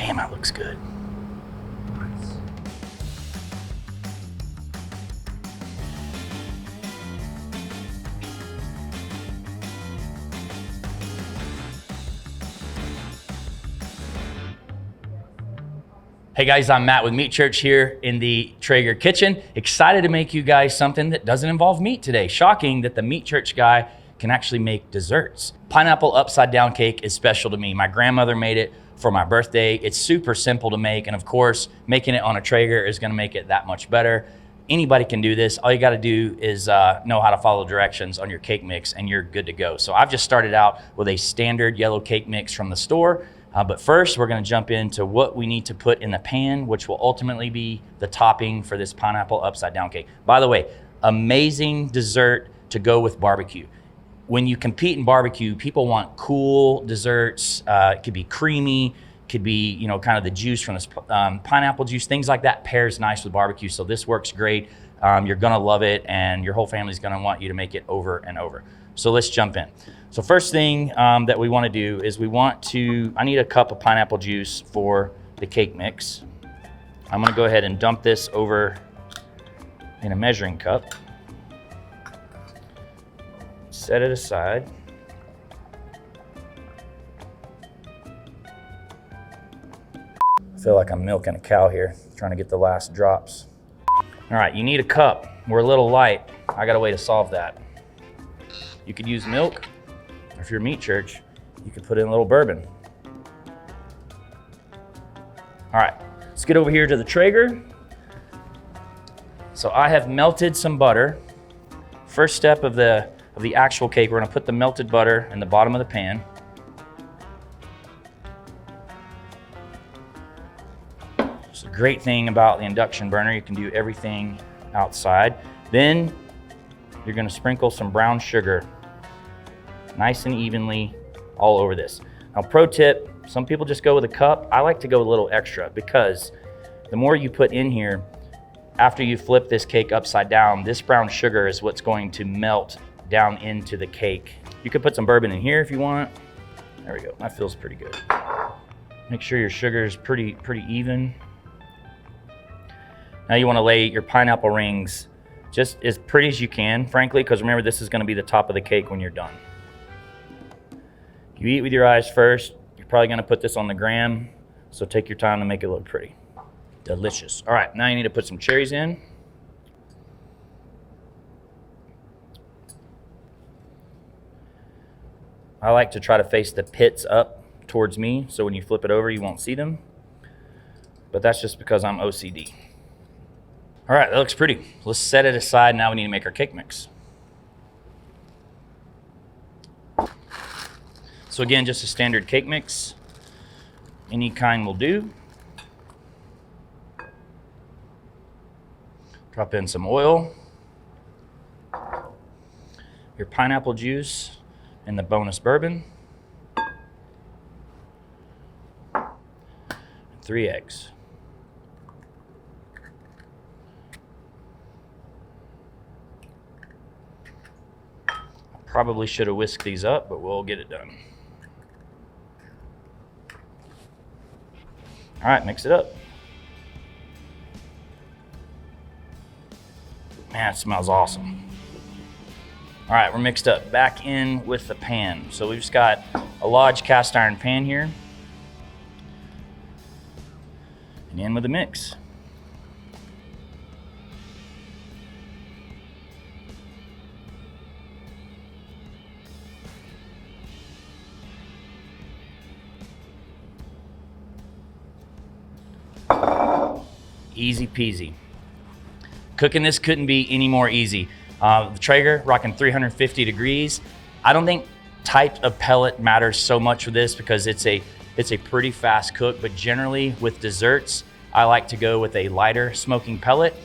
Damn, that looks good. Hey guys, I'm Matt with Meat Church here in the Traeger kitchen. Excited to make you guys something that doesn't involve meat today. Shocking that the Meat Church guy can actually make desserts. Pineapple upside down cake is special to me. My grandmother made it for my birthday. It's super simple to make, and of course, making it on a Traeger is gonna make it that much better. Anybody can do this. All you gotta do is know how to follow directions on your cake mix and you're good to go. So I've just started out with a standard yellow cake mix from the store. But first, we're gonna jump into what we need to put in the pan, which will ultimately be the topping for this pineapple upside down cake. By the way, amazing dessert to go with barbecue. When you compete in barbecue, people want cool desserts. It could be creamy, could be kind of the juice from this pineapple juice, things like that pairs nice with barbecue. So this works great. You're gonna love it, and your whole family's gonna want you to make it over and over. So let's jump in. So first thing that we wanna do is I need a cup of pineapple juice for the cake mix. I'm gonna go ahead and dump this over in a measuring cup. Set it aside. I feel like I'm milking a cow here, trying to get the last drops. All right, you need a cup. We're a little light. I got a way to solve that. You could use milk, or if you're Meat Church, you could put in a little bourbon. All right, let's get over here to the Traeger. So I have melted some butter. First step of the actual cake, we're gonna put the melted butter in the bottom of the pan. It's a great thing about the induction burner. You can do everything outside. Then you're gonna sprinkle some brown sugar nice and evenly all over this. Now, pro tip, some people just go with a cup. I like to go a little extra because the more you put in here, after you flip this cake upside down, this brown sugar is what's going to melt down into the cake. You could put some bourbon in here if you want. There we go, that feels pretty good. Make sure your sugar is pretty even. Now you wanna lay your pineapple rings just as pretty as you can, frankly, because remember, this is gonna be the top of the cake when you're done. You eat with your eyes first. You're probably gonna put this on the gram, so take your time to make it look pretty. Delicious. All right, now you need to put some cherries in. I like to try to face the pits up towards me, so when you flip it over, you won't see them. But that's just because I'm OCD. All right, that looks pretty. Let's set it aside. Now we need to make our cake mix. So again, just a standard cake mix. Any kind will do. Drop in some oil, your pineapple juice, and the bonus bourbon. 3 eggs. Probably should have whisked these up, but we'll get it done. All right, mix it up. Man, it smells awesome. All right, we're mixed up. Back in with the pan. So we've just got a Lodge cast iron pan here. And in with the mix. Easy peasy. Cooking this couldn't be any more easy. The Traeger rocking 350 degrees. I don't think type of pellet matters so much for this because it's a pretty fast cook, but generally with desserts, I like to go with a lighter smoking pellet.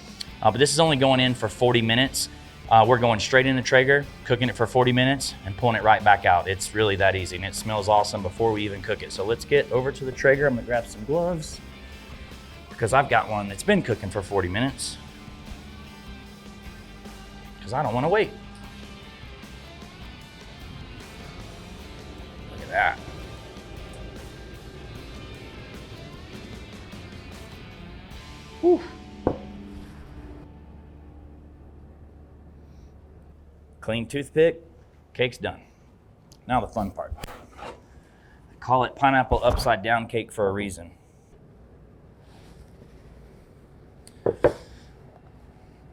But this is only going in for 40 minutes. We're going straight in the Traeger, cooking it for 40 minutes and pulling it right back out. It's really that easy and it smells awesome before we even cook it. So let's get over to the Traeger. I'm gonna grab some gloves because I've got one that's been cooking for 40 minutes because I don't want to wait. Look at that. Whew. Clean toothpick, cake's done. Now the fun part. I call it pineapple upside down cake for a reason.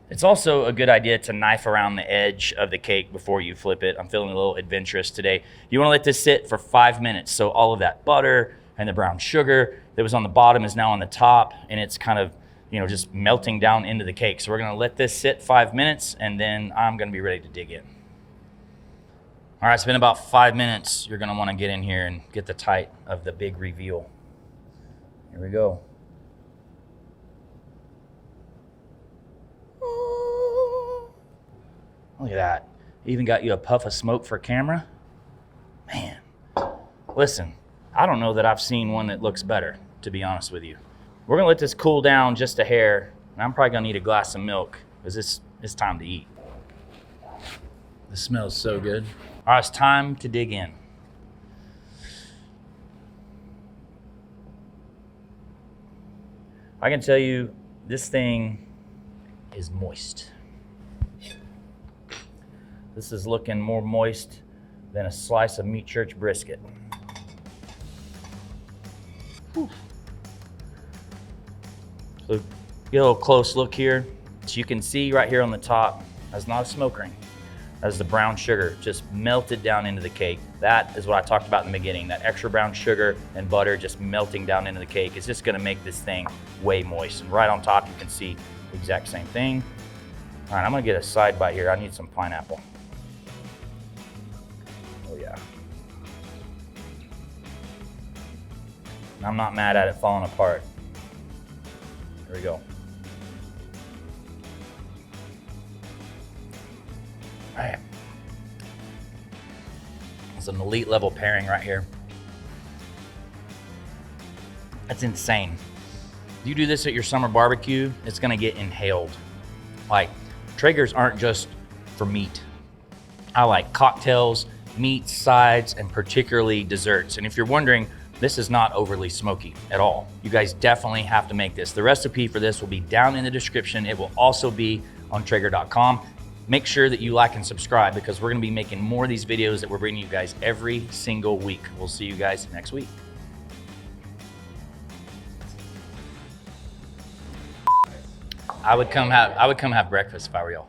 It's also a good idea to knife around the edge of the cake before you flip it. I'm feeling a little adventurous today. You want to let this sit for 5 minutes. So all of that butter and the brown sugar that was on the bottom is now on the top, and it's kind of, just melting down into the cake. So we're going to let this sit 5 minutes, and then I'm going to be ready to dig in. All right, it's been about 5 minutes. You're going to want to get in here and get the tight of the big reveal. Here we go. Look at that. Even got you a puff of smoke for camera. Man, listen, I don't know that I've seen one that looks better, to be honest with you. We're gonna let this cool down just a hair, and I'm probably gonna need a glass of milk because it's time to eat. This smells so good. All right, it's time to dig in. I can tell you, this thing is moist. This is looking more moist than a slice of Meat Church brisket. Whew. So get a little close look here. So you can see right here on the top, that's not a smoke ring. That's the brown sugar just melted down into the cake. That is what I talked about in the beginning. That extra brown sugar and butter just melting down into the cake is just gonna make this thing way moist. And right on top, you can see the exact same thing. All right, I'm gonna get a side bite here. I need some pineapple. Oh yeah. And I'm not mad at it falling apart. Here we go. All right. It's an elite level pairing right here. That's insane. If you do this at your summer barbecue, it's gonna get inhaled. Like, Traegers aren't just for meat. I like cocktails, meats, sides, and particularly desserts. And if you're wondering, this is not overly smoky at all. You guys definitely have to make this. The recipe for this will be down in the description. It will also be on Traeger.com. Make sure that you like and subscribe because we're gonna be making more of these videos that we're bringing you guys every single week. We'll see you guys next week. I would come have breakfast if I were y'all.